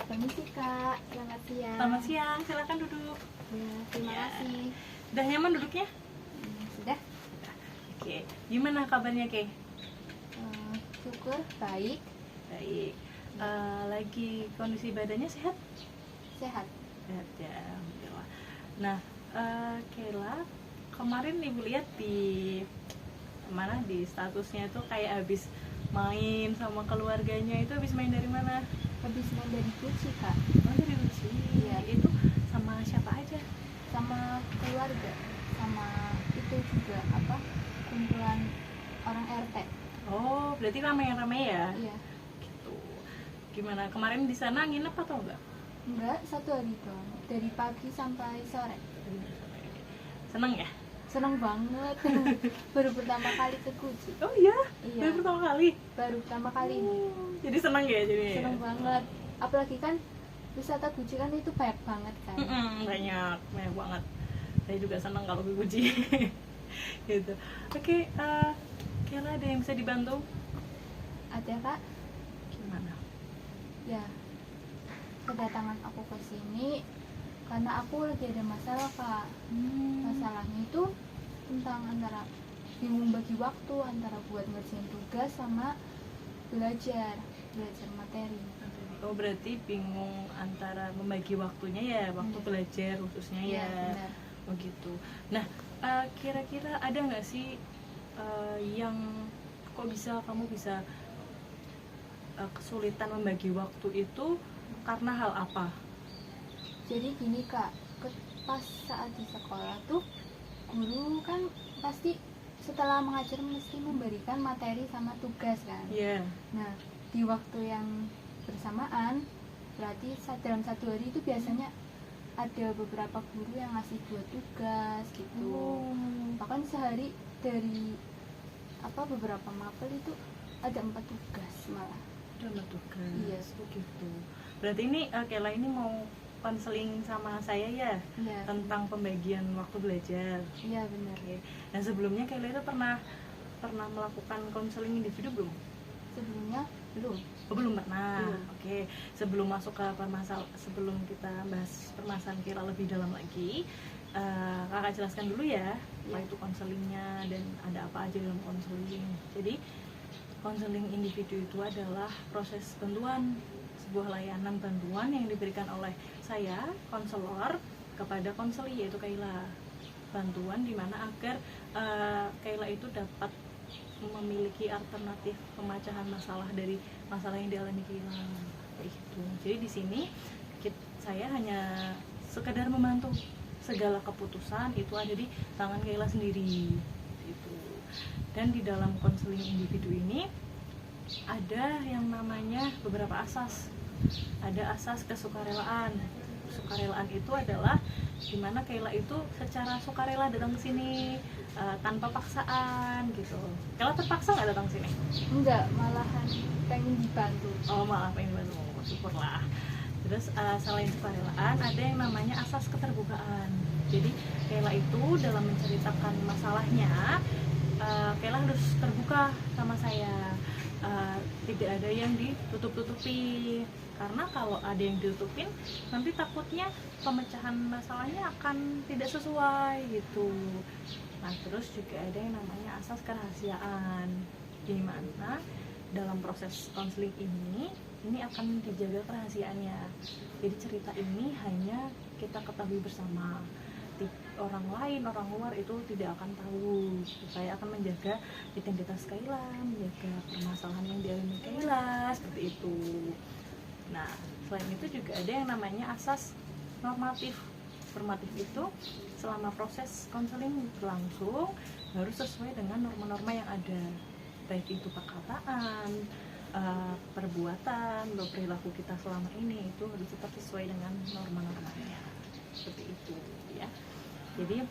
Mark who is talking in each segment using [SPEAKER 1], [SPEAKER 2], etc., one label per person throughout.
[SPEAKER 1] Permisi Kak, selamat siang.
[SPEAKER 2] Selamat siang, silakan duduk.
[SPEAKER 1] Ya, terima
[SPEAKER 2] Ya.
[SPEAKER 1] kasih.
[SPEAKER 2] Udah nyaman duduknya?
[SPEAKER 1] Sudah?
[SPEAKER 2] Oke, gimana kabarnya Kay?
[SPEAKER 1] Syukur baik,
[SPEAKER 2] Baik. Lagi kondisi badannya sehat?
[SPEAKER 1] sehat.
[SPEAKER 2] Sehat ya, alhamdulillah. Nah, Kayla, kemarin ibu lihat di mana di statusnya itu kayak habis main sama keluarganya. Itu habis main dari mana?
[SPEAKER 1] Habis main dari Gucci Kak,
[SPEAKER 2] Oh, dari Rusi.
[SPEAKER 1] Iya.
[SPEAKER 2] Itu sama siapa aja?
[SPEAKER 1] sama keluarga, sama itu juga kumpulan orang RT.
[SPEAKER 2] Oh, berarti ramai-ramai ya?
[SPEAKER 1] Iya,
[SPEAKER 2] Gitu. Gimana? Kemarin di sana nginep atau enggak?
[SPEAKER 1] enggak 1 hari doang, dari pagi sampai sore.
[SPEAKER 2] Seneng ya?
[SPEAKER 1] Seneng banget. Baru pertama kali ke Gucci.
[SPEAKER 2] Oh iya?
[SPEAKER 1] Iya,
[SPEAKER 2] Baru pertama kali?
[SPEAKER 1] baru pertama kali ini.
[SPEAKER 2] Jadi seneng ya jadinya?
[SPEAKER 1] Seneng banget. Apalagi kan wisata Gucci kan itu banyak banget kan.
[SPEAKER 2] Banyak banget. Saya juga seneng kalau ke Gucci. Gitu. Oke, kira ada yang bisa dibantu?
[SPEAKER 1] Ada Kak?
[SPEAKER 2] Gimana?
[SPEAKER 1] Ya, kedatangan aku ke sini karena aku lagi ada masalah Kak. Masalahnya itu tentang antara bingung bagi waktu antara buat ngerjain tugas sama belajar materi.
[SPEAKER 2] Oh, berarti bingung antara membagi waktunya ya, waktu belajar khususnya
[SPEAKER 1] Iya,
[SPEAKER 2] ya.
[SPEAKER 1] benar.
[SPEAKER 2] Oh gitu. Nah, kira-kira ada nggak sih yang kok kamu bisa kesulitan membagi waktu itu karena hal apa?
[SPEAKER 1] Jadi gini Kak, pas saat di sekolah tuh guru kan pasti setelah mengajar mesti memberikan materi sama tugas kan.
[SPEAKER 2] Iya.
[SPEAKER 1] Nah, di waktu yang bersamaan berarti dalam 1 hari itu biasanya ada beberapa guru yang ngasih 2 tugas gitu. Bahkan sehari dari beberapa mapel itu ada 4 tugas malah.
[SPEAKER 2] Udah tugas.
[SPEAKER 1] Iya.
[SPEAKER 2] Oh gitu. Berarti ini Kayla ini mau konseling sama saya ya
[SPEAKER 1] Iya.
[SPEAKER 2] tentang pembagian waktu belajar.
[SPEAKER 1] Iya benar.
[SPEAKER 2] Oke. Dan sebelumnya Kayla itu pernah melakukan konseling individu belum?
[SPEAKER 1] Sebelumnya belum.
[SPEAKER 2] Oh, belum pernah.
[SPEAKER 1] Belum.
[SPEAKER 2] Oke. Sebelum masuk ke sebelum kita bahas permasalahan Kayla lebih dalam lagi, kakak jelaskan dulu ya apa itu konselingnya dan ada apa aja dalam konseling. Jadi konseling individu itu adalah proses bantuan, sebuah layanan bantuan yang diberikan oleh saya, konselor, kepada konseli yaitu Kayla. Bantuan dimana agar Kayla itu dapat memiliki alternatif pemecahan masalah dari masalah yang dialami Kayla. Kayak gitu. Jadi di sini saya hanya sekedar membantu, segala keputusan itu ada di tangan Kayla sendiri. Gitu. Dan di dalam konseling individu ini ada yang namanya beberapa asas. Ada asas kesukarelaan. Sukarelaan itu adalah dimana Kayla itu secara sukarela datang ke sini tanpa paksaan gitu. Kayla terpaksa nggak datang ke sini?
[SPEAKER 1] Enggak, malahan pengen dibantu.
[SPEAKER 2] Oh, malah pengen bantu, syukurlah. Terus selain sukarelaan ada yang namanya asas keterbukaan. Jadi Kayla itu dalam menceritakan masalahnya, Kayla harus terbuka sama saya. Tidak ada yang ditutup-tutupi, karena kalau ada yang ditutupin nanti takutnya pemecahan masalahnya akan tidak sesuai gitu. Nah, terus juga ada yang namanya asas kerahasiaan, di mana dalam proses konseling ini akan dijaga kerahasiaannya. Jadi cerita ini hanya kita ketahui bersama. Orang lain, orang luar itu tidak akan tahu. Saya akan menjaga identitas Kayla, menjaga permasalahan yang dialami Kayla, seperti itu. Nah, selain itu juga ada yang namanya asas normatif. Normatif itu selama proses konseling berlangsung harus sesuai dengan norma-norma yang ada, baik itu perkataan, perbuatan, atau perilaku kita selama ini itu harus tetap sesuai dengan norma-normanya. Seperti itu ya. Jadi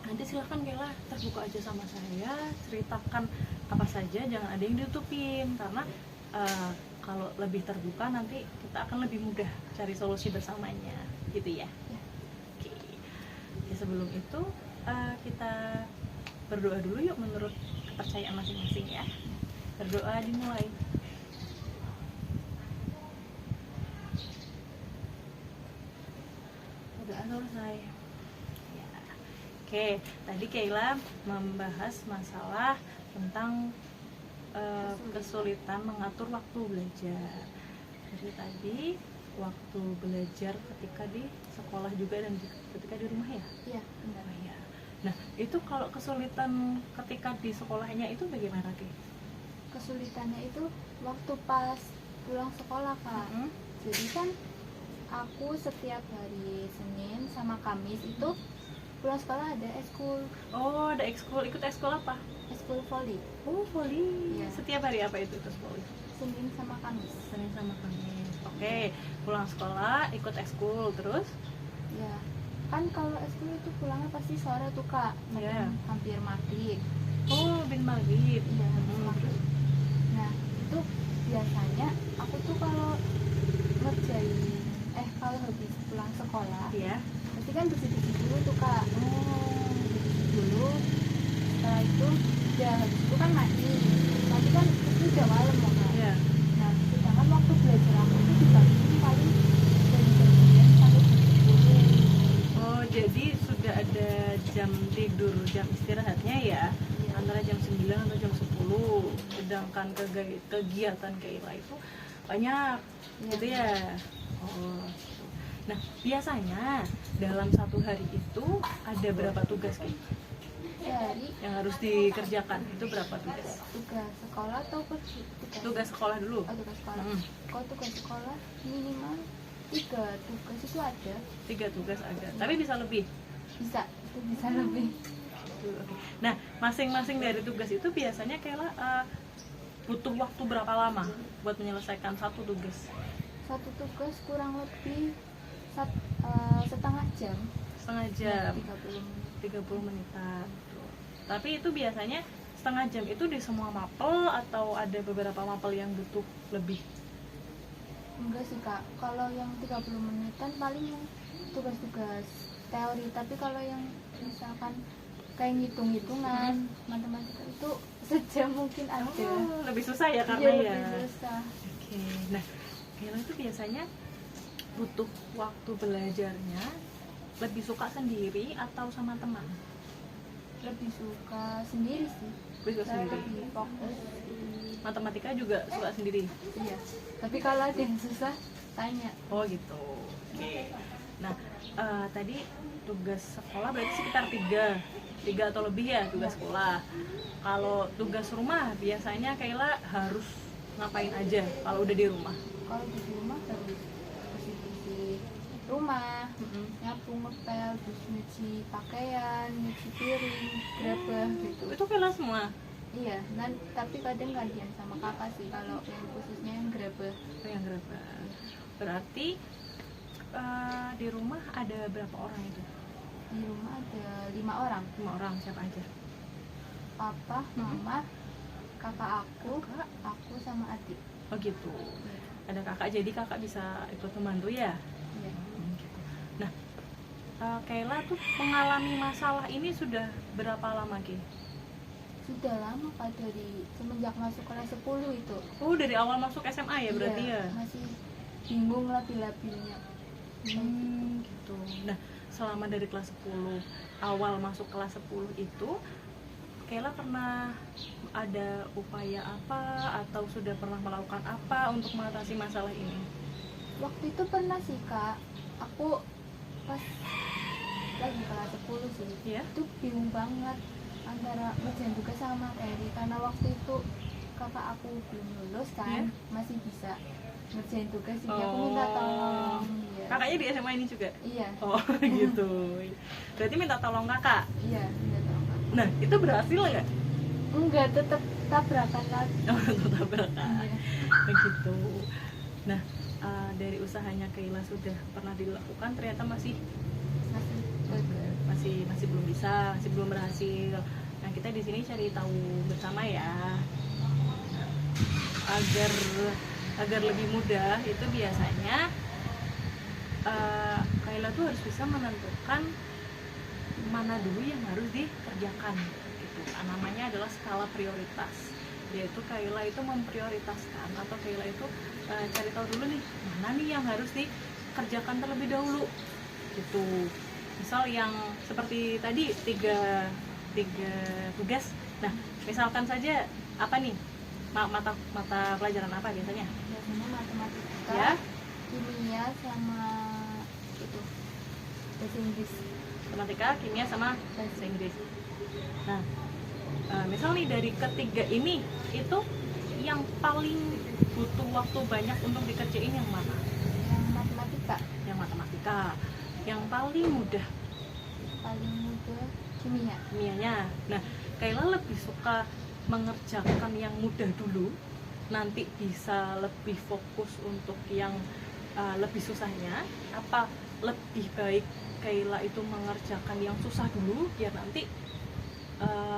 [SPEAKER 2] nanti silahkan Kayla terbuka aja sama saya, ceritakan apa saja, jangan ada yang ditutupin, karena kalau lebih terbuka nanti kita akan lebih mudah cari solusi bersamanya gitu ya. Oke. Ya, sebelum itu kita berdoa dulu yuk menurut kepercayaan masing-masing ya. Berdoa dimulai. selesai. Ya. Oke, tadi Kayla membahas masalah tentang kesulitan mengatur waktu belajar. Jadi tadi waktu belajar ketika di sekolah juga dan ketika di rumah ya?
[SPEAKER 1] Iya, benar.
[SPEAKER 2] Oh, ya. Nah, itu kalau kesulitan ketika di sekolahnya itu bagaimana, Ki?
[SPEAKER 1] Kesulitannya itu waktu pas pulang sekolah, Kak. Jadi kan aku setiap hari Senin sama Kamis itu pulang sekolah ada ekskul.
[SPEAKER 2] Oh, ada ekskul. Ikut ekskul apa?
[SPEAKER 1] Ekskul volley.
[SPEAKER 2] Oh, volley.
[SPEAKER 1] Iya.
[SPEAKER 2] Setiap hari apa itu volley?
[SPEAKER 1] Senin sama Kamis.
[SPEAKER 2] Senin sama Kamis. Oke, pulang sekolah ikut ekskul terus?
[SPEAKER 1] Ya, kan kalau ekskul itu pulangnya pasti sore tuh, Kak.
[SPEAKER 2] Iya.
[SPEAKER 1] Hampir maghrib.
[SPEAKER 2] Oh, bin maghrib.
[SPEAKER 1] Iya, habis
[SPEAKER 2] Hmm,
[SPEAKER 1] maghrib. Nah, itu biasanya aku tuh kalau ngerjain kalau habis pulang sekolah
[SPEAKER 2] Iya.
[SPEAKER 1] pasti kan bersih-bersih dulu tuh, Kak. Bersih dulu. Setelah itu udah habis itu kan mandi. Tapi kan itu udah malam loh, Kak.
[SPEAKER 2] Iya.
[SPEAKER 1] Nah, sedangkan waktu belajar aku tuh dibangun paling dari jam 9 sampai jam 10.
[SPEAKER 2] Oh, jadi sudah ada jam tidur, jam istirahatnya ya?
[SPEAKER 1] Iya.
[SPEAKER 2] Antara jam 9 atau jam 10. Sedangkan kegiatan Kayla itu banyak,
[SPEAKER 1] Iya.
[SPEAKER 2] gitu ya? Oh, gitu. Nah, biasanya dalam satu hari itu ada berapa tugas, Ki?
[SPEAKER 1] Sehari
[SPEAKER 2] Yang harus dikerjakan? Itu berapa tugas?
[SPEAKER 1] tugas sekolah atau
[SPEAKER 2] Tugas sekolah dulu.
[SPEAKER 1] tugas sekolah.
[SPEAKER 2] Hmm.
[SPEAKER 1] Kalau tugas sekolah minimal 3 tugas itu ada.
[SPEAKER 2] 3 tugas ada, tapi bisa lebih.
[SPEAKER 1] Itu bisa lebih.
[SPEAKER 2] Oke. Nah, masing-masing dari tugas itu biasanya Kayla butuh waktu berapa lama buat menyelesaikan satu tugas?
[SPEAKER 1] Satu tugas kurang lebih setengah jam.
[SPEAKER 2] Setengah jam,
[SPEAKER 1] 30 menit.
[SPEAKER 2] 30 menitan. Tapi itu biasanya setengah jam itu di semua mapel atau ada beberapa mapel yang butuh lebih?
[SPEAKER 1] Enggak sih, Kak, kalau yang 30 menitan paling yang tugas-tugas teori. Tapi kalau yang misalkan kayak ngitung-hitungan, matematika itu sejam mungkin ada.
[SPEAKER 2] Oh, lebih susah ya karena
[SPEAKER 1] Iya,
[SPEAKER 2] ya.
[SPEAKER 1] lebih susah.
[SPEAKER 2] Oke, nah Kayla itu biasanya butuh waktu belajarnya lebih suka sendiri atau sama teman?
[SPEAKER 1] Lebih suka sendiri sih.
[SPEAKER 2] Lebih suka
[SPEAKER 1] Saya
[SPEAKER 2] sendiri.
[SPEAKER 1] lebih fokus.
[SPEAKER 2] Matematika juga suka sendiri?
[SPEAKER 1] Iya. Tapi kalau ada yang susah tanya.
[SPEAKER 2] Oh gitu. Oke. Nah, tadi tugas sekolah berarti sekitar 3 atau lebih ya tugas sekolah. Kalau tugas rumah biasanya Kayla harus ngapain aja kalau udah di rumah?
[SPEAKER 1] Kalau di rumah harus bersih-bersih rumah, nyapu, ngepel, terus nyuci pakaian, nyuci piring, grebah gitu.
[SPEAKER 2] Itu Kayla semua?
[SPEAKER 1] Iya, tapi kadang gantian sama kakak sih kalau yang khususnya yang grebah.
[SPEAKER 2] Oh, yang gerabah. Berarti di rumah ada berapa orang itu?
[SPEAKER 1] Di rumah ada 5 orang.
[SPEAKER 2] 5 orang, siapa aja?
[SPEAKER 1] Papa, mama, kakak aku sama adik.
[SPEAKER 2] Oh gitu. Ada kakak, jadi kakak bisa ikut membantu ya?
[SPEAKER 1] Iya.
[SPEAKER 2] Gitu. Nah, Kayla tuh mengalami masalah ini sudah berapa lama, Ki?
[SPEAKER 1] Sudah lama, Kak, dari semenjak masuk kelas 10 itu.
[SPEAKER 2] Oh, dari awal masuk SMA ya berarti
[SPEAKER 1] Iya,
[SPEAKER 2] ya?
[SPEAKER 1] masih bingung labil-labilnya.
[SPEAKER 2] Gitu. Nah, selama dari kelas 10, awal masuk kelas 10 itu Kayla pernah ada upaya apa atau sudah pernah melakukan apa untuk mengatasi masalah ini?
[SPEAKER 1] Waktu itu pernah sih, Kak, aku pas lagi kelas 10 sih,
[SPEAKER 2] Iya?
[SPEAKER 1] itu bingung banget antara ngerjain tugas sama materi. Karena waktu itu kakak aku belum lulus kan, masih bisa ngerjain tugas, jadi aku minta tolong dia.
[SPEAKER 2] Kakaknya di SMA ini juga?
[SPEAKER 1] Iya.
[SPEAKER 2] Oh gitu. Berarti minta tolong kakak?
[SPEAKER 1] Iya, minta tolong kakak.
[SPEAKER 2] Nah, itu berhasil nggak?
[SPEAKER 1] Enggak, tetap tabrakan lagi.
[SPEAKER 2] Oh, tetap berhasil.
[SPEAKER 1] Iya.
[SPEAKER 2] Begitu. Nah, dari usahanya Kayla sudah pernah dilakukan ternyata masih belum bisa, masih belum berhasil. Nah, kita di sini cari tahu bersama ya. Agar lebih mudah itu biasanya Kayla tuh harus bisa menentukan mana dulu yang harus dikerjakan gitu. Namanya adalah skala prioritas, yaitu Kayla itu memprioritaskan atau Kayla itu cari tahu dulu nih mana nih yang harus dikerjakan terlebih dahulu gitu. misal yang seperti tadi tiga tugas. Nah, misalkan saja apa nih mata pelajaran apa biasanya?
[SPEAKER 1] Biasanya matematika,
[SPEAKER 2] Ya,
[SPEAKER 1] kimia, sama itu bahasa Inggris.
[SPEAKER 2] matematika, kimia, sama bahasa Inggris. Nah, misal nih dari ketiga ini itu yang paling butuh waktu banyak untuk dikerjain yang mana?
[SPEAKER 1] Yang matematika.
[SPEAKER 2] Yang matematika. Yang paling mudah?
[SPEAKER 1] Paling mudah kimia.
[SPEAKER 2] Kimianya. Nah, Kayla lebih suka mengerjakan yang mudah dulu, nanti bisa lebih fokus untuk yang lebih susahnya, apa lebih baik Kayla itu mengerjakan yang susah dulu biar nanti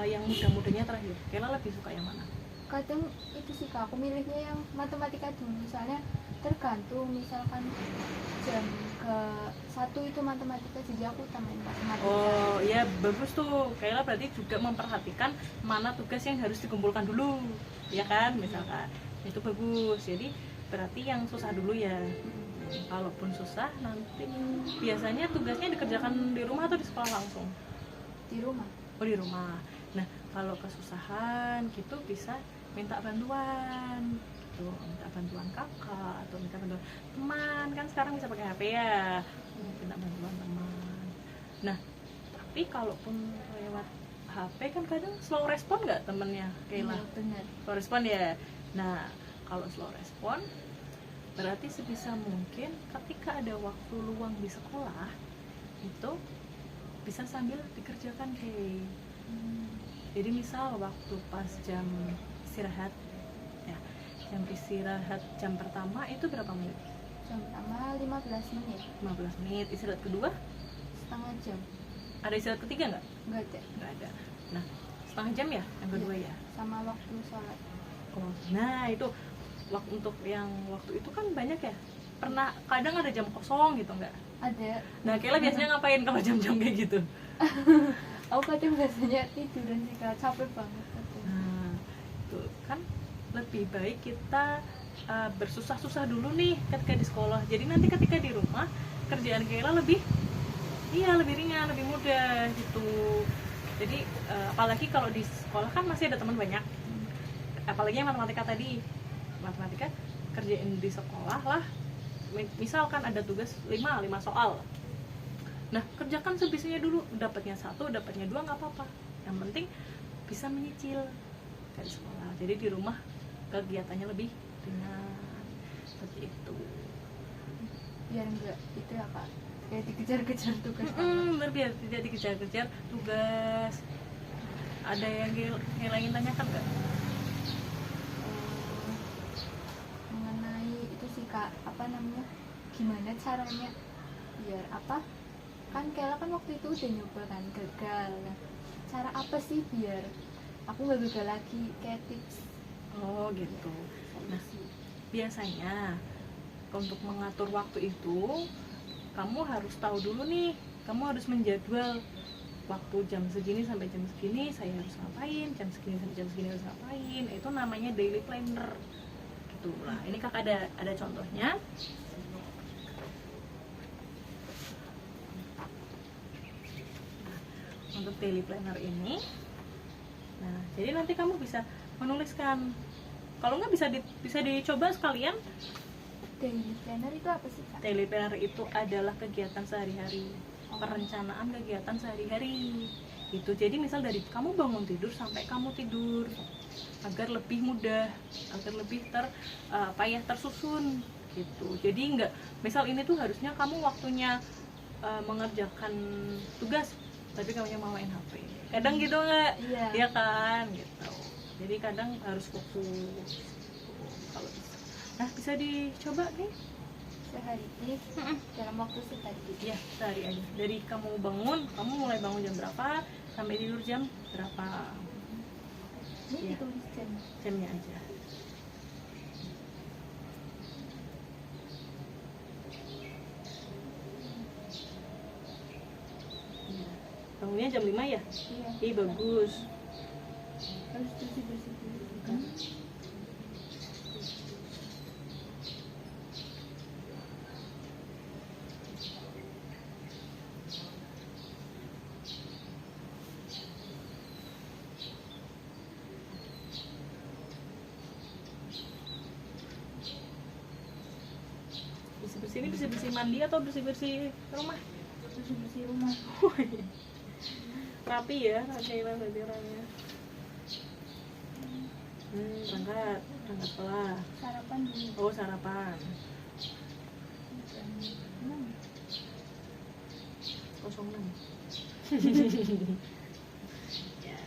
[SPEAKER 2] yang mudah-mudahnya terakhir? Kayla lebih suka yang mana?
[SPEAKER 1] Kadang itu sih Kak, aku milihnya yang matematika dulu, soalnya tergantung misalkan jam ke 1 itu matematika, jadi aku utamain matematika.
[SPEAKER 2] Oh ya, bagus tuh. Kayla berarti juga memperhatikan mana tugas yang harus dikumpulkan dulu, ya kan, misalkan itu bagus. Jadi berarti yang susah dulu ya. Kalaupun susah nanti biasanya tugasnya dikerjakan di rumah atau di sekolah langsung?
[SPEAKER 1] Di rumah.
[SPEAKER 2] Oh, di rumah. Nah, kalau kesusahan gitu bisa minta bantuan tuh, minta bantuan kakak atau minta bantuan teman, kan sekarang bisa pakai HP ya, minta bantuan teman. Nah, tapi kalaupun lewat HP kan kadang slow respon nggak temennya Kayla?
[SPEAKER 1] Iya, benar.
[SPEAKER 2] Slow respon ya. Nah, kalau slow respon berarti sebisa mungkin ketika ada waktu luang di sekolah itu bisa sambil dikerjakan kayak. Jadi misal waktu pas jam istirahat ya, jam pertama itu berapa menit?
[SPEAKER 1] Jam pertama 15 menit.
[SPEAKER 2] 15 menit. Istirahat kedua
[SPEAKER 1] Setengah jam.
[SPEAKER 2] ada istirahat ketiga nggak?
[SPEAKER 1] Enggak ada.
[SPEAKER 2] Nggak ada. Nah, setengah jam ya yang kedua ya.
[SPEAKER 1] Sama waktu sholat.
[SPEAKER 2] Oh, nah itu untuk yang waktu itu kan banyak ya. Pernah kadang ada jam kosong gitu nggak?
[SPEAKER 1] Ada.
[SPEAKER 2] Nah, Kayla biasanya ngapain kalau jam-jam kayak gitu?
[SPEAKER 1] Aku kadang biasanya tiduran sih Kak, capek banget kadang.
[SPEAKER 2] Nah, itu kan lebih baik kita bersusah-susah dulu nih ketika di sekolah. Jadi nanti ketika di rumah kerjaan Kayla lebih ringan, lebih mudah gitu. Jadi apalagi kalau di sekolah kan masih ada teman banyak. Apalagi yang matematika tadi. Matematika kerjain di sekolah lah. Misalkan ada tugas 5 soal. Nah, kerjakan sebisanya dulu, dapatnya 1, dapatnya 2 nggak apa-apa. Yang penting bisa menyicil dari sekolah. Jadi di rumah kegiatannya lebih ringan seperti itu.
[SPEAKER 1] Biar enggak itu ya Kak, kayak dikejar-kejar tugas.
[SPEAKER 2] Biar tidak dikejar-kejar tugas. Ada yang ingin tanyakan nggak?
[SPEAKER 1] Mengenai itu sih Kak, apa namanya, gimana caranya biar apa, kan Kayla kan waktu itu udah nyoba kan, gagal. Nah, cara apa sih biar aku nggak gagal lagi, kayak tips?
[SPEAKER 2] Oh gitu. Nah, biasanya untuk mengatur waktu itu kamu harus tahu dulu nih, kamu harus menjadwal waktu jam segini sampai jam segini saya harus ngapain, jam segini sampai jam segini harus ngapain. Itu namanya daily planner gitu lah. Ini Kakak ada contohnya. Untuk daily planner ini, nah jadi nanti kamu bisa menuliskan. Kalau nggak bisa dicoba sekalian.
[SPEAKER 1] Daily planner itu apa sih Kak?
[SPEAKER 2] Daily planner itu adalah kegiatan sehari-hari, perencanaan kegiatan sehari-hari. Itu jadi misal dari kamu bangun tidur sampai kamu tidur, agar lebih mudah, agar lebih tersusun gitu. Jadi nggak, misal ini tuh harusnya kamu waktunya mengerjakan tugas, tapi kamunya mau main HP. Kadang gitu nggak?
[SPEAKER 1] Iya.
[SPEAKER 2] Ya kan gitu. Jadi kadang harus fokus kalau bisa. Nah, bisa dicoba nih
[SPEAKER 1] Sehari ini dalam waktu sehari.
[SPEAKER 2] ya, sehari aja. Dari kamu mulai bangun jam berapa sampai tidur jam berapa,
[SPEAKER 1] Ini
[SPEAKER 2] Iya.
[SPEAKER 1] ditulis jam.
[SPEAKER 2] jamnya aja. Ya. Bangunnya jam 5 ya?
[SPEAKER 1] Iya.
[SPEAKER 2] Ih, bagus.
[SPEAKER 1] Harus bersih-bersih dulu kan.
[SPEAKER 2] Bersih-bersih ini bersih-bersih mandi atau bersih-bersih rumah?
[SPEAKER 1] bersih rumah.
[SPEAKER 2] Rapi ya, Kayla berarti orangnya. Berangkat sekolah.
[SPEAKER 1] Sarapan dulu.
[SPEAKER 2] Oh, sarapan.
[SPEAKER 1] Jam 6.
[SPEAKER 2] 06. Ya.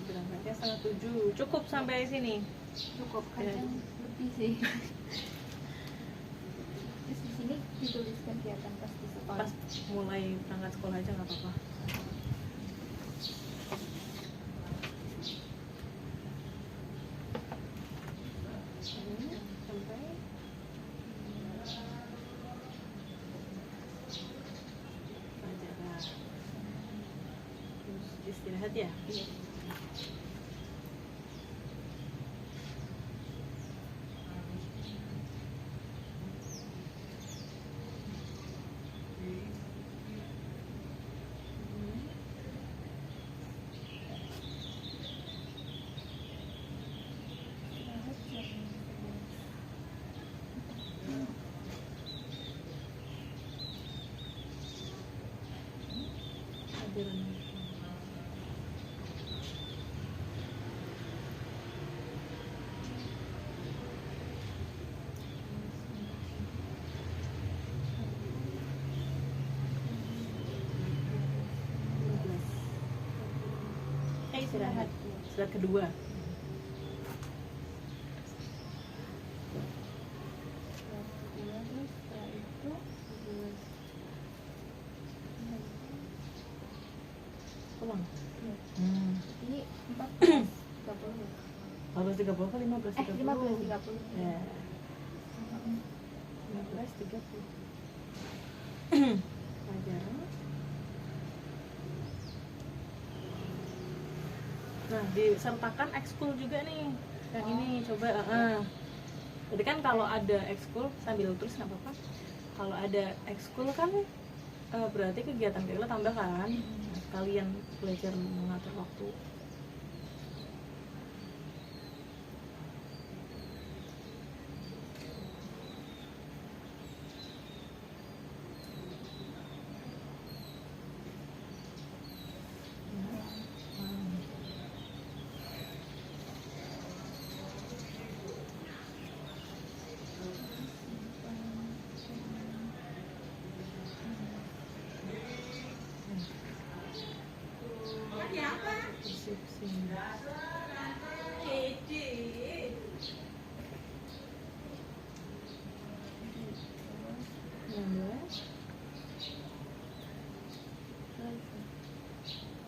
[SPEAKER 2] Berangkatnya 6:30. Cukup sampai sini.
[SPEAKER 1] Cukup, kadang lebih sih. Terus di sini ditulis kegiatan pas di sekolah.
[SPEAKER 2] Pas mulai berangkat sekolah aja nggak apa-apa. Sampai pelajaran. Terus istirahat ya.
[SPEAKER 1] Iya. Istirahat jam 11.
[SPEAKER 2] Pelajaran. Istirahat. Istirahat kedua.
[SPEAKER 1] Terus setelah itu
[SPEAKER 2] Pulang.
[SPEAKER 1] ya, jadi 14.30.
[SPEAKER 2] 14:30 apa 15:30?
[SPEAKER 1] 15.30.
[SPEAKER 2] Ya. 15:30. Pelajaran. Nah, disertakan ekskul juga nih. Yang ini coba. Jadi kan kalau ada ekskul sambil tulis nggak apa-apa. Kalau ada ekskul kan berarti kegiatan kita tambah kan. Nah, kalian belajar mengatur waktu.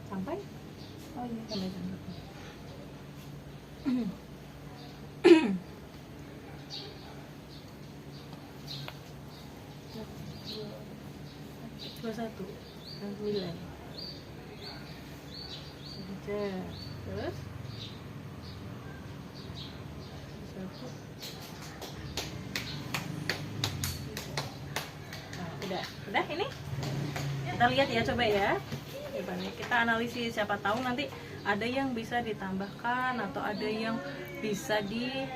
[SPEAKER 2] Sampai
[SPEAKER 1] Oh iya.
[SPEAKER 2] sampai jam 21 dan 9. Terus 21. Nah, udah ini kita lihat ya, coba ya. Gimana kita analisis, siapa tahu nanti ada yang bisa ditambahkan atau ada yang bisa dikurangi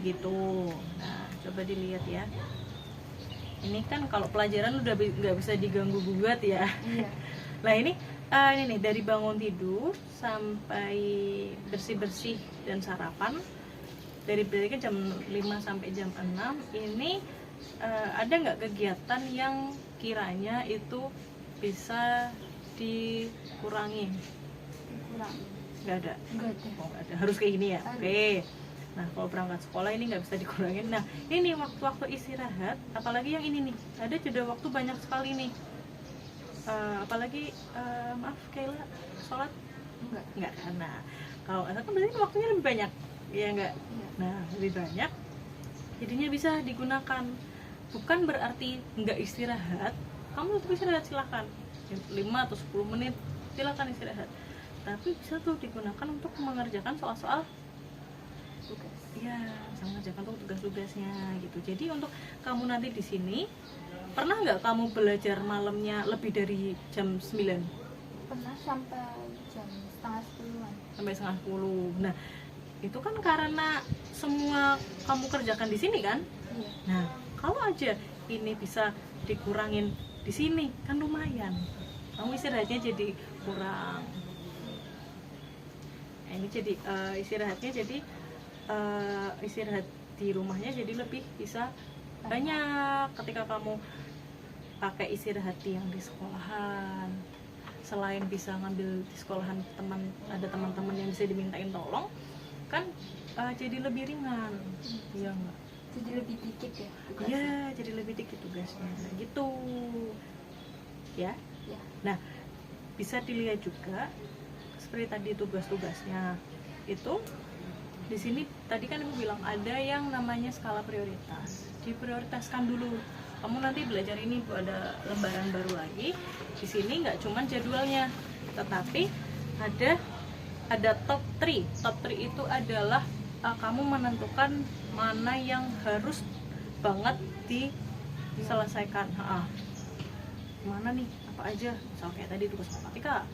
[SPEAKER 2] gitu. Nah, coba dilihat ya. Ini kan kalau pelajaran udah nggak bisa diganggu gugat ya.
[SPEAKER 1] Iya.
[SPEAKER 2] Nah ini nih dari bangun tidur sampai bersih-bersih dan sarapan, dari berarti jam 5 sampai jam 6 ini ada nggak kegiatan yang kiranya itu bisa dikurangi?
[SPEAKER 1] Kurang.
[SPEAKER 2] Nggak ada.
[SPEAKER 1] Enggak ada.
[SPEAKER 2] Oh, nggak ada. Harus kayak gini ya.
[SPEAKER 1] Harus.
[SPEAKER 2] Oke. Nah, kalau berangkat sekolah ini nggak bisa dikurangin. Nah, ini waktu-waktu istirahat, apalagi yang ini nih, ada jeda waktu banyak sekali nih. Apalagi maaf Kayla, sholat nggak? Nah, kalau kan berarti waktunya lebih banyak, ya nggak?
[SPEAKER 1] Iya.
[SPEAKER 2] Nah, lebih banyak, jadinya bisa digunakan. Bukan berarti nggak istirahat, kamu tetap istirahat silahkan, 5 atau 10 menit silahkan istirahat. Tapi bisa tuh digunakan untuk mengerjakan soal-soal
[SPEAKER 1] tugas.
[SPEAKER 2] Ya, bisa mengerjakan untuk tugas-tugasnya gitu. Jadi untuk kamu nanti di sini, pernah nggak kamu belajar malamnya lebih dari jam 9?
[SPEAKER 1] Pernah sampai jam setengah 10-an.
[SPEAKER 2] Sampai setengah 10. Nah, itu kan karena semua kamu kerjakan di sini kan?
[SPEAKER 1] Iya.
[SPEAKER 2] Nah, kalau aja ini bisa dikurangin di sini kan lumayan. Kamu istirahatnya jadi kurang. Nah, ini jadi istirahatnya jadi istirahat di rumahnya jadi lebih bisa banyak ketika kamu pakai istirahat yang di sekolahan. Selain bisa ngambil di sekolahan ada teman-teman yang bisa dimintain tolong kan, jadi lebih ringan. Iya enggak?
[SPEAKER 1] Jadi lebih dikit ya tugasnya.
[SPEAKER 2] Iya, jadi lebih dikit tugasnya gitu ya.
[SPEAKER 1] Ya.
[SPEAKER 2] Nah, bisa dilihat juga seperti tadi tugas-tugasnya itu. Di sini tadi kan ibu bilang ada yang namanya skala prioritas. Diprioritaskan dulu. Kamu nanti belajar ini ada lembaran baru lagi. Di sini nggak cuma jadwalnya, tetapi ada top 3. Top 3 itu adalah kamu menentukan mana yang harus banget diselesaikan. Mana nih? Apa aja? Misal kayak tadi tugas matematika,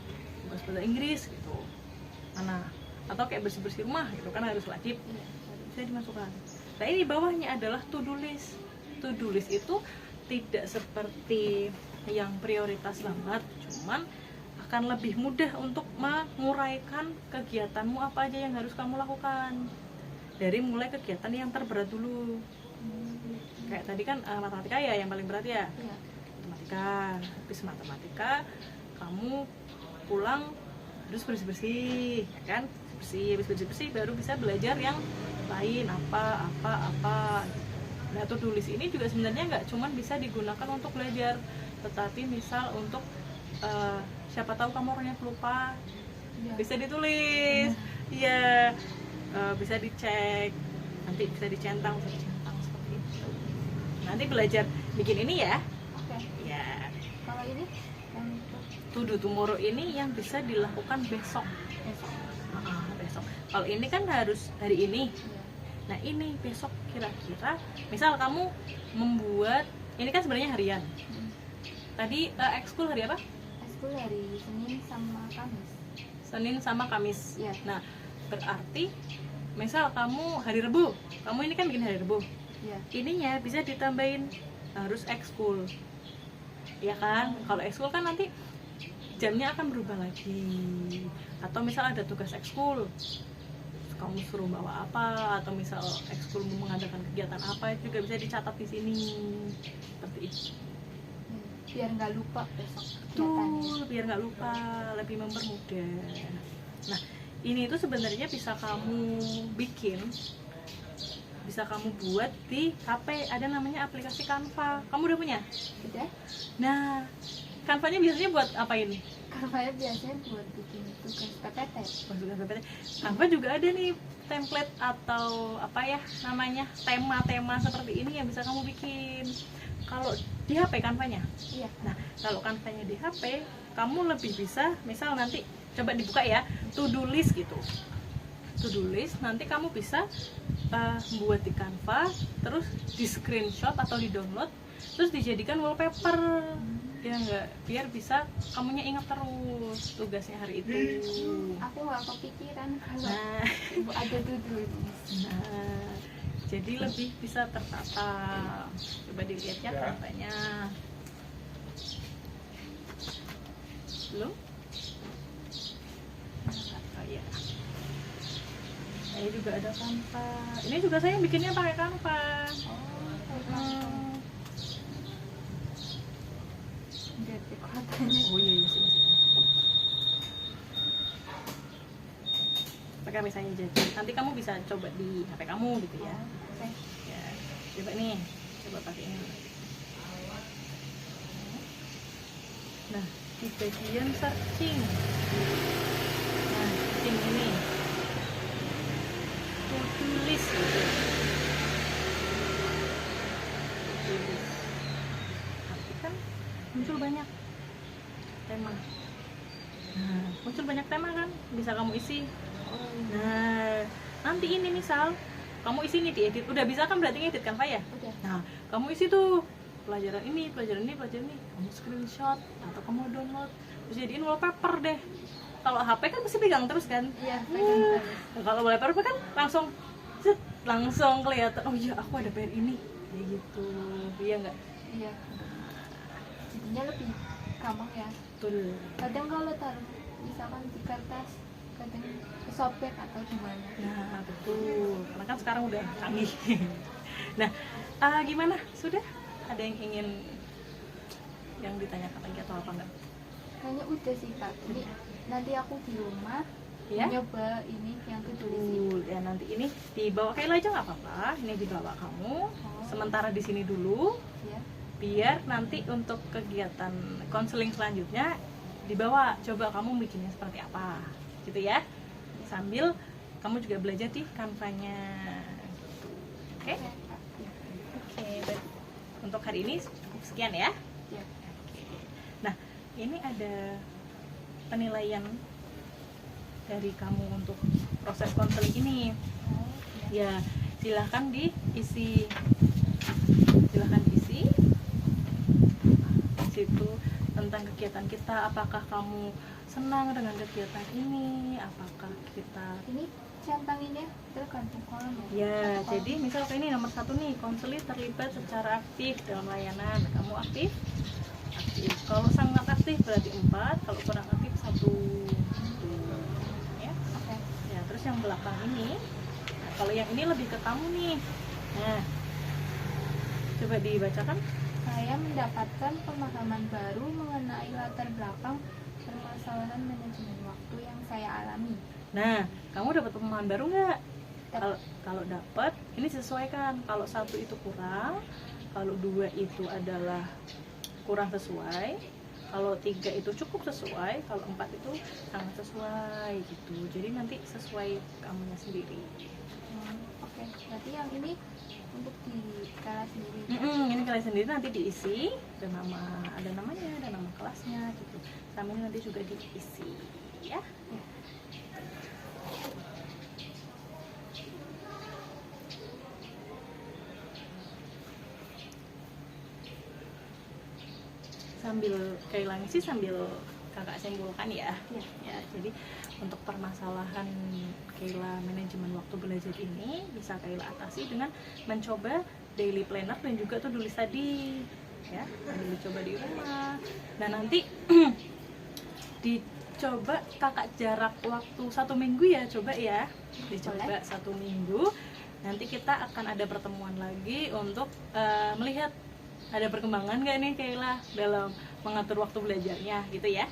[SPEAKER 2] tugas bahasa Inggris gitu. Mana? Atau kayak bersih-bersih rumah itu kan harus wajib, bisa dimasukkan. Nah, ini bawahnya adalah to-do list. To-do list itu tidak seperti yang prioritas banget, cuman akan lebih mudah untuk menguraikan kegiatanmu apa aja yang harus kamu lakukan. Dari mulai kegiatan yang terberat dulu. Kayak tadi kan matematika ya yang paling berat ya.
[SPEAKER 1] Iya.
[SPEAKER 2] Matematika, habis matematika kamu pulang harus bersih-bersih, ya kan? Habis bersih baru bisa belajar yang lain apa. Nah, to-do list ini juga sebenarnya nggak cuma bisa digunakan untuk belajar, tetapi misal untuk siapa tahu kamu orangnya pelupa,
[SPEAKER 1] Ya.
[SPEAKER 2] bisa ditulis, ya, bisa dicek, nanti bisa dicentang seperti itu. Nanti belajar bikin ini ya.
[SPEAKER 1] Oke.
[SPEAKER 2] Ya,
[SPEAKER 1] Kalau ini yang
[SPEAKER 2] to do tomorrow ini yang bisa dilakukan besok. Besok. Kalau ini kan harus hari ini.
[SPEAKER 1] Iya.
[SPEAKER 2] Nah, ini besok kira-kira misal kamu membuat ini kan sebenarnya harian. Tadi ekskul hari apa?
[SPEAKER 1] Ekskul hari Senin sama Kamis.
[SPEAKER 2] Senin sama Kamis.
[SPEAKER 1] Iya.
[SPEAKER 2] Nah, berarti misal kamu hari Rebu, kamu ini kan bikin hari Rebu.
[SPEAKER 1] Iya.
[SPEAKER 2] Ininya bisa ditambahin harus ekskul. Ya kan? Kalau ekskul kan nanti jamnya akan berubah lagi. Atau misal ada tugas ekskul, kamu suruh bawa apa, atau misal ekskul mengadakan kegiatan apa, itu juga bisa dicatat di sini seperti itu.
[SPEAKER 1] Biar nggak lupa besok
[SPEAKER 2] Tuh,
[SPEAKER 1] kegiatannya.
[SPEAKER 2] biar nggak lupa, lebih mempermudah. Nah, ini itu sebenarnya bisa kamu bikin, bisa kamu buat di HP. Ada namanya aplikasi Canva. Kamu udah punya?
[SPEAKER 1] Udah?
[SPEAKER 2] Nah, Canva-nya biasanya buat apa ini?
[SPEAKER 1] Karena biasanya buat bikin tugas PPT.
[SPEAKER 2] Tugas PPT. Canva juga ada nih template atau apa ya namanya, tema-tema seperti ini yang bisa kamu bikin. Kalau di HP Canva-nya.
[SPEAKER 1] Iya.
[SPEAKER 2] Nah, kalau Canva-nya di HP, kamu lebih bisa, misal nanti coba dibuka ya, to-do list gitu. To-do list nanti kamu bisa buat di Canva, terus di screenshot atau di download, terus dijadikan wallpaper. Ya enggak, biar bisa kamunya ingat terus tugasnya hari itu.
[SPEAKER 1] Aku nggak kepikiran kalau
[SPEAKER 2] Nah,
[SPEAKER 1] ibu ada to-do list.
[SPEAKER 2] nah, jadi lebih bisa tertata. Coba dilihat ya Canva-nya. Belum? Oh iya. Ini juga ada Canva. Ini juga saya bikinnya pakai Canva.
[SPEAKER 1] Lihat kekuatannya.
[SPEAKER 2] Oh iya sih. Pakai misalnya jadi. Nanti kamu bisa coba di HP kamu gitu ya.
[SPEAKER 1] Oke.
[SPEAKER 2] Ya, coba nih, coba pakai ini. Nah, di bagian searching. Nah, searching ini. To-do list gitu. To-do list. Nanti kan muncul banyak tema. Nah, muncul banyak tema kan, bisa kamu isi. Nah, nanti ini misal kamu isi nih diedit, udah bisa kan berarti ngedit kan Pak ya?
[SPEAKER 1] Udah.
[SPEAKER 2] Nah kamu isi tuh pelajaran ini, kamu screenshot atau kamu download terus jadiin wallpaper deh. Kalau HP kan pasti pegang terus kan?
[SPEAKER 1] Iya, pegang terus.
[SPEAKER 2] Nah, kalau wallpaper kan langsung kelihatan, oh iya aku ada PR ini kayak gitu, iya nggak?
[SPEAKER 1] Iya. Jadinya lebih gampang ya.
[SPEAKER 2] Betul.
[SPEAKER 1] Kadang kalau taruh misalkan di kertas, kadang kesobek atau gimana.
[SPEAKER 2] Nah betul, karena kan sekarang udah canggih. Nah gimana, sudah ada yang ingin yang ditanyakan lagi atau apa enggak?
[SPEAKER 1] Kayaknya udah sih Kak. Jadi nanti aku di rumah
[SPEAKER 2] Ya,
[SPEAKER 1] nyoba ini yang tulis ini.
[SPEAKER 2] ya nanti ini dibawa Kayla aja nggak apa-apa, ini dibawa kamu sementara di sini dulu,
[SPEAKER 1] Ya.
[SPEAKER 2] biar nanti untuk kegiatan konseling selanjutnya dibawa, coba kamu bikinnya seperti apa gitu ya, sambil kamu juga belajar di Canva-nya gitu. Oke?
[SPEAKER 1] Oke, Kak. Ya.
[SPEAKER 2] Oke, baik. Untuk hari ini cukup sekian ya.
[SPEAKER 1] Ya.
[SPEAKER 2] Nah, ini ada penilaian dari kamu untuk proses konseling ini.
[SPEAKER 1] Oh, ya.
[SPEAKER 2] Ya, silahkan diisi. Silahkan diisi. Di situ tentang kegiatan kita, apakah kamu senang dengan kegiatan ini, apakah kita
[SPEAKER 1] Ini centanginnya tergantung kolom ya.
[SPEAKER 2] ya,
[SPEAKER 1] Satu kolom.
[SPEAKER 2] jadi misal kayak ini nomor 1 nih, konseling terlibat secara aktif dalam layanan. Kamu aktif? Aktif. Kalau sangat aktif berarti 4, kalau kurang aktif 1. Ya.
[SPEAKER 1] Oke.
[SPEAKER 2] Ya, terus yang belakang ini, nah, kalau yang ini lebih ke kamu nih. Nah, coba dibacakan.
[SPEAKER 1] Saya mendapatkan pemahaman baru mengenai latar belakang permasalahan manajemen waktu yang saya alami.
[SPEAKER 2] Nah, kamu dapat pemahaman baru nggak?
[SPEAKER 1] Dapat.
[SPEAKER 2] Kalau dapat, ini sesuaikan. Kalau 1 itu kurang, kalau 2 itu adalah kurang sesuai, kalau 3 itu cukup sesuai, kalau 4 itu sangat sesuai gitu. Jadi nanti sesuai kamunya sendiri.
[SPEAKER 1] Oke. Berarti yang ini untuk di kelas sendiri.
[SPEAKER 2] Ini kalian sendiri nanti diisi, ada namanya, ada nama kelasnya gitu. Sama ini nanti juga diisi, ya. Sambil Kayla ngisi, sambil kakak simpulkan ya. Ya, jadi untuk permasalahan Kayla manajemen waktu belajar ini bisa Kayla atasi dengan mencoba daily planner dan juga to-do list tadi ya, sambil dicoba di rumah. Nah nanti dicoba kakak jarak waktu 1 minggu ya, coba ya, dicoba 1 minggu. Nanti kita akan ada pertemuan lagi untuk melihat ada perkembangan nggak nih Kayla dalam mengatur waktu belajarnya gitu ya.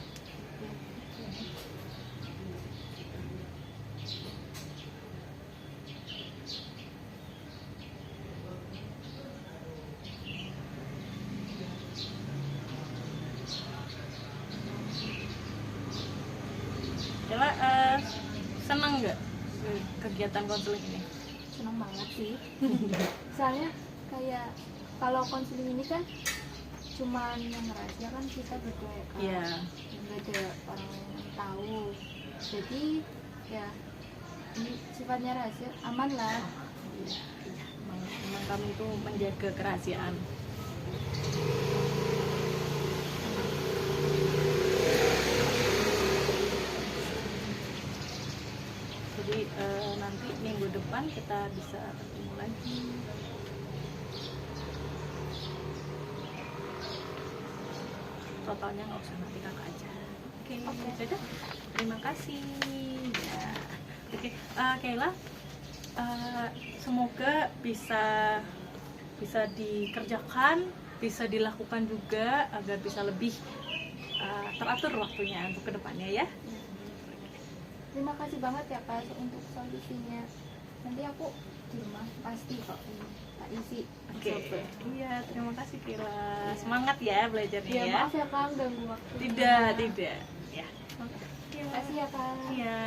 [SPEAKER 2] Kayla senang nggak kegiatan konseling ini?
[SPEAKER 1] Senang banget sih. Soalnya kayak kalau konseling ini kan cuman yang rahasia kan kita berdua ya Kak.
[SPEAKER 2] Iya.
[SPEAKER 1] Nggak ada orang yang tahu. Jadi ya ini sifatnya rahasia, aman lah.
[SPEAKER 2] Memang kami itu menjaga kerahasiaan. Jadi nanti minggu depan kita bisa ketemu lagi. Totalnya nggak usah, nanti kakak aja. Oke. Sudah. Terima kasih. Ya. Oke, Kayla, semoga bisa dikerjakan, bisa dilakukan juga agar bisa lebih teratur waktunya untuk kedepannya ya.
[SPEAKER 1] Terima kasih banget ya Kak untuk solusinya. Nanti aku di rumah pasti kok ini tak isi.
[SPEAKER 2] Oke. Iya, terima kasih Kayla. Semangat ya belajarnya
[SPEAKER 1] Ya,
[SPEAKER 2] ya.
[SPEAKER 1] maaf ya Kak ganggu waktu.
[SPEAKER 2] Tidak. Ya.
[SPEAKER 1] Terima kasih ya Kak.
[SPEAKER 2] Iya.